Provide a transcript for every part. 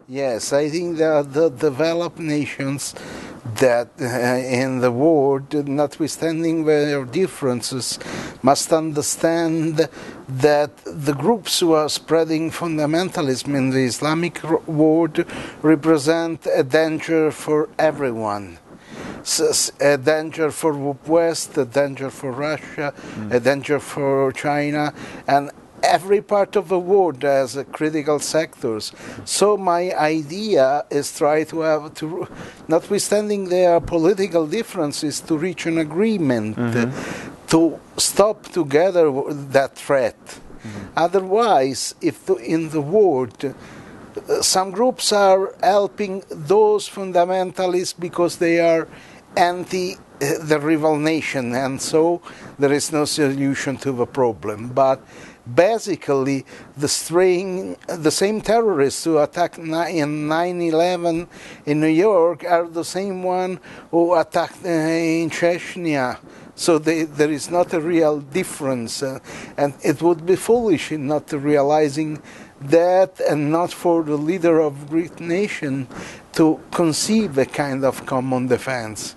Yes, I think that the developed nations that in the world, notwithstanding their differences, must understand that the groups who are spreading fundamentalism in the Islamic world represent a danger for everyone. A danger for the West, a danger for Russia, a danger for China, and every part of the world has critical sectors. So my idea is try to have to, notwithstanding their political differences, to reach an agreement to stop together that threat. Otherwise, if in the world some groups are helping those fundamentalists because they are anti the rival nation, and so there is no solution to the problem. But basically, the same terrorists who attacked in 9/11 in New York are the same one who attacked in Chechnya. So there is not a real difference, and it would be foolish in not realizing that, and not for the leader of a great nation to conceive a kind of common defense.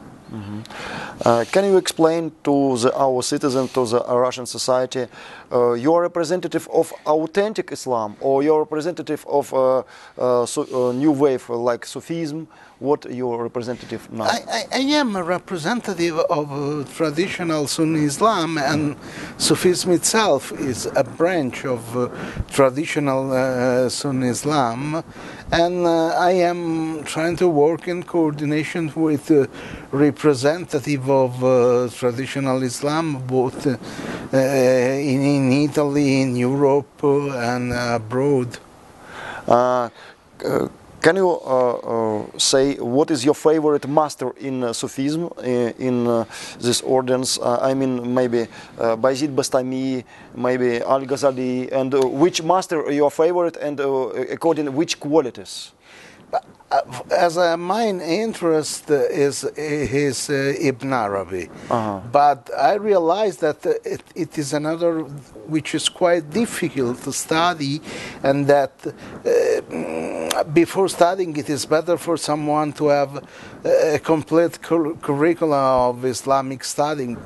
Can you explain to our citizens, to the Russian society, you're representative of authentic Islam, or you're representative of a new wave like Sufism? What your representative now? I am a representative of traditional Sunni Islam, and Sufism itself is a branch of traditional Sunni Islam, and I am trying to work in coordination with representative of traditional Islam, both in Italy, in Europe, and abroad. Can you say what is your favorite master in Sufism, in this ordinance? I mean, maybe Bayezid Bastami, maybe Al-Ghazali, and which master your favorite, and according to which qualities? As mine interest is Ibn Arabi, but I realize that it is another which is quite difficult to study, and that before studying it is better for someone to have a complete curriculum of Islamic studying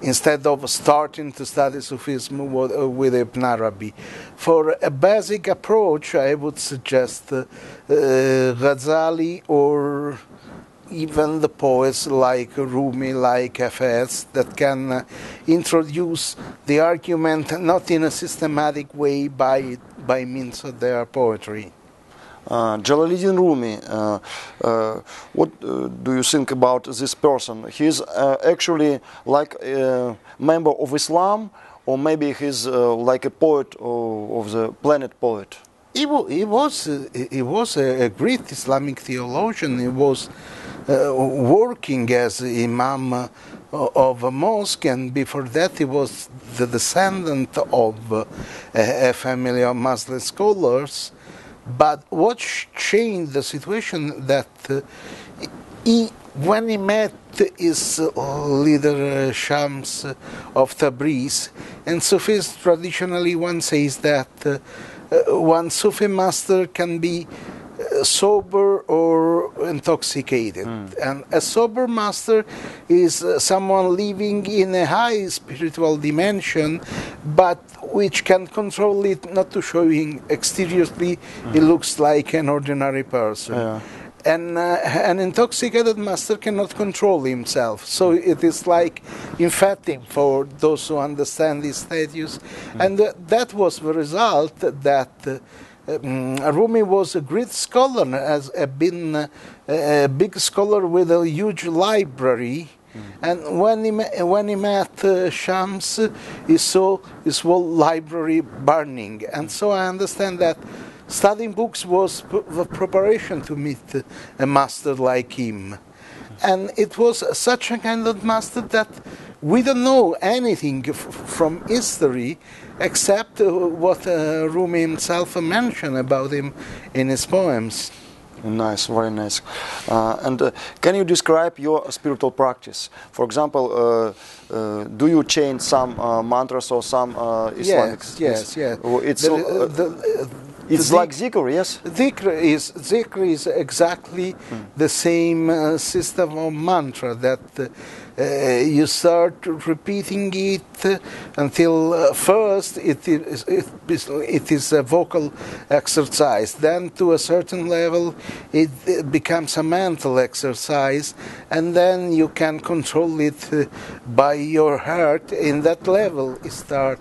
instead of starting to study Sufism with Ibn Arabi. For a basic approach, I would suggest Ghazali, or even the poets like Rumi, like Hafez, that can introduce the argument not in a systematic way by means of their poetry. Jalaluddin Rumi, what do you think about this person? He's actually like a member of Islam, or maybe he's like a poet of the planet poet? He was a great Islamic theologian. He was working as imam of a mosque, and before that he was the descendant of a family of Muslim scholars. But what changed the situation, that when he met his leader Shams of Tabriz, and Sufis traditionally one says that one Sufi master can be sober or intoxicated. And a sober master is someone living in a high spiritual dimension, but which can control it, not to showing exteriorly he looks like an ordinary person. And an intoxicated master cannot control himself. So it is like emphatic for those who understand his status. And that was the result, that Rumi was a great scholar, has been a big scholar with a huge library. And when he met Shams, he saw his whole library burning. And so I understand that studying books was the preparation to meet a master like him. And it was such a kind of master that we don't know anything from history except what Rumi himself mentioned about him in his poems. Nice, very nice. And can you describe your spiritual practice? For example, do you chant some mantras or some Islamic? Yes. It's like zikr, yes? Zikr is exactly the same system of mantra that you start repeating it until first it is a vocal exercise. Then to a certain level it becomes a mental exercise, and then you can control it by your heart. In that level you start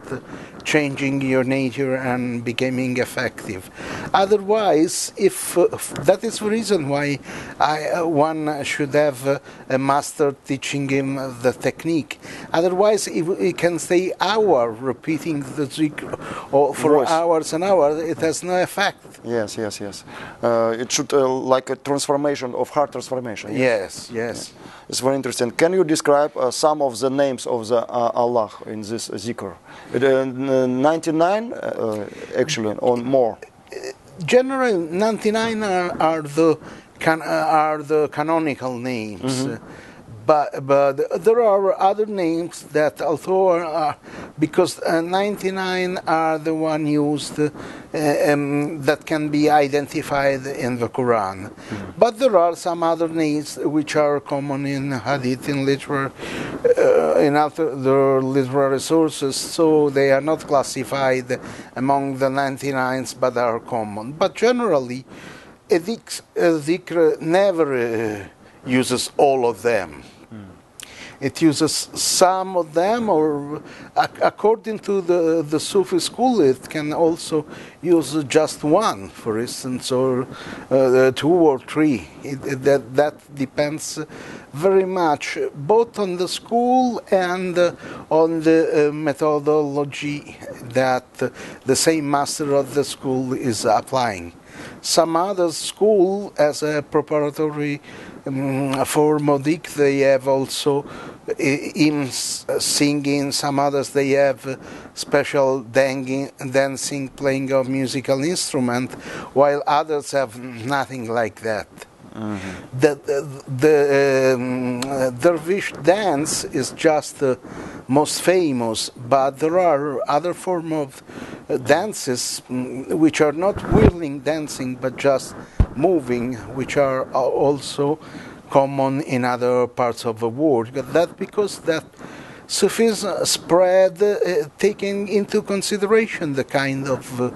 changing your nature and becoming effective. Otherwise, if that is the reason why one should have a master teaching him the technique. Otherwise, he can stay hours repeating the zikr or for Voice. hours and hours. It has no effect. Yes. It should like a transformation of heart transformation. Yes. It's very interesting. Can you describe some of the names of the Allah in this zikr? 99 actually, or more? Generally, 99 are the canonical names. But there are other names that, although because 99 are the one used that can be identified in the Quran. But there are some other names which are common in Hadith, in literature, in other literary sources, so they are not classified among the 99s, but are common. But generally, a dhikr never uses all of them. It uses some of them, or according to the Sufi school, it can also use just one, for instance, or two or three. That depends very much both on the school and on the methodology that the same master of the school is applying. Some other school, as a preparatory for Modik, they have also hymns, singing. Some others, they have special dancing, playing of musical instrument, while others have nothing like that. The dervish dance is just the most famous, but there are other forms of dances which are not whirling dancing but just moving, which are also common in other parts of the world. That because that Sufism spread, taking into consideration the kind of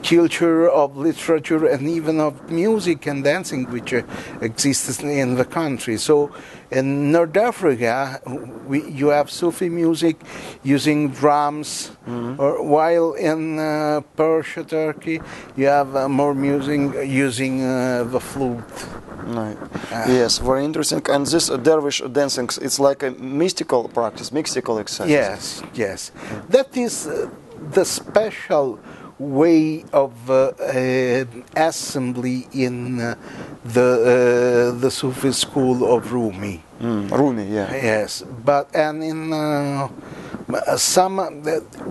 culture of literature and even of music and dancing which exists in the country. So in North Africa, you have Sufi music using drums, or while in Persia, Turkey, you have more music using the flute. Right. Yes, very interesting. And this dervish dancing, it's like a mystical practice, mystical exercise. Yes. That is the special way of assembly in the Sufi school of Rumi. Rumi, yeah. Yes, but and in some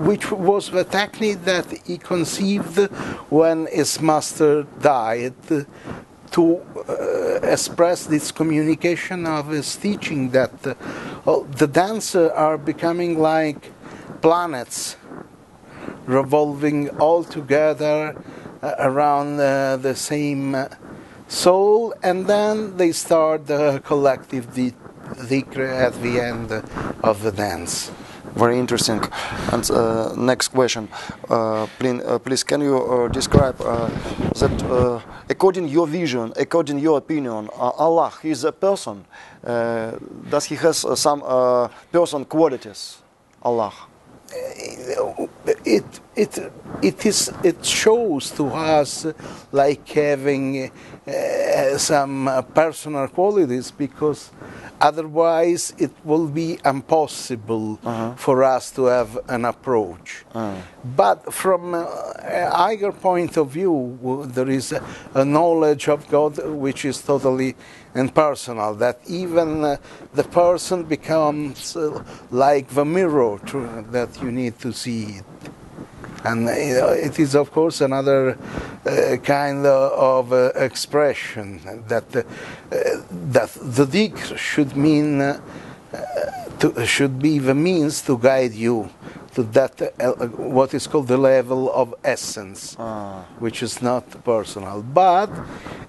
which was the technique that he conceived when his master died, to express this communication of his teaching, that the dancers are becoming like planets revolving all together around the same soul, and then they start the collective dhikr at the end of the dance. Very interesting. And next question, please can you describe that according your vision, according your opinion, Allah is a person? Does he has some person qualities? Allah. It shows to us like having some personal qualities, because otherwise it will be impossible for us to have an approach. But from a higher point of view, there is a knowledge of God which is totally impersonal, that even the person becomes like the mirror that you need to see it. And it is, of course, another kind of expression that the dhikr should mean should be the means to guide you to that what is called the level of essence, which is not personal. But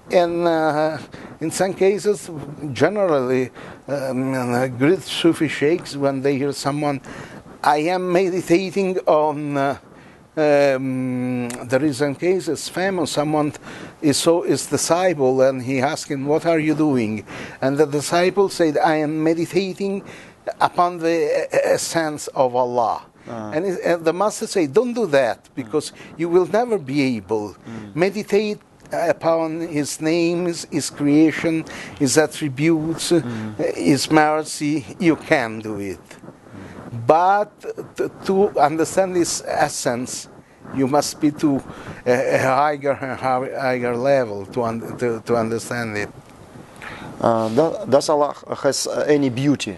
in some cases, generally, great Sufi sheikhs, when they hear someone, I am meditating on. There is a case, it's famous, someone is disciple, and he asked him, what are you doing? And the disciple said, I am meditating upon the essence of Allah. And the master said, don't do that, because you will never be able. Meditate upon His names, His creation, His attributes, His mercy. You can do it. But to understand this essence, you must be to a higher level to understand it. Does Allah has any beauty?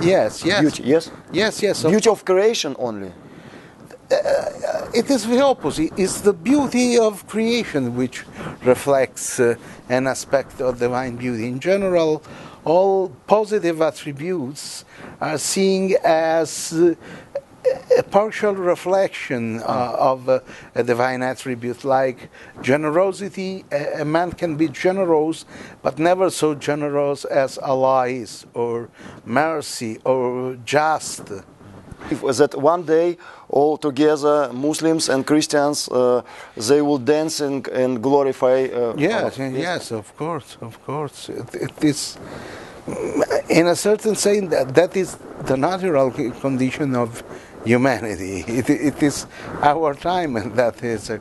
Yes. Beauty, yes? Yes. Beauty of creation only? It is the opposite. It's the beauty of creation which reflects an aspect of divine beauty. In general, all positive attributes are seen as a partial reflection of a divine attribute, like generosity. A man can be generous, but never so generous as Allah is, or mercy, or just. That one day all together, Muslims and Christians, they will dance and glorify. Yes, of course. It is, in a certain sense, that is the natural condition of humanity. It is our time, and that is a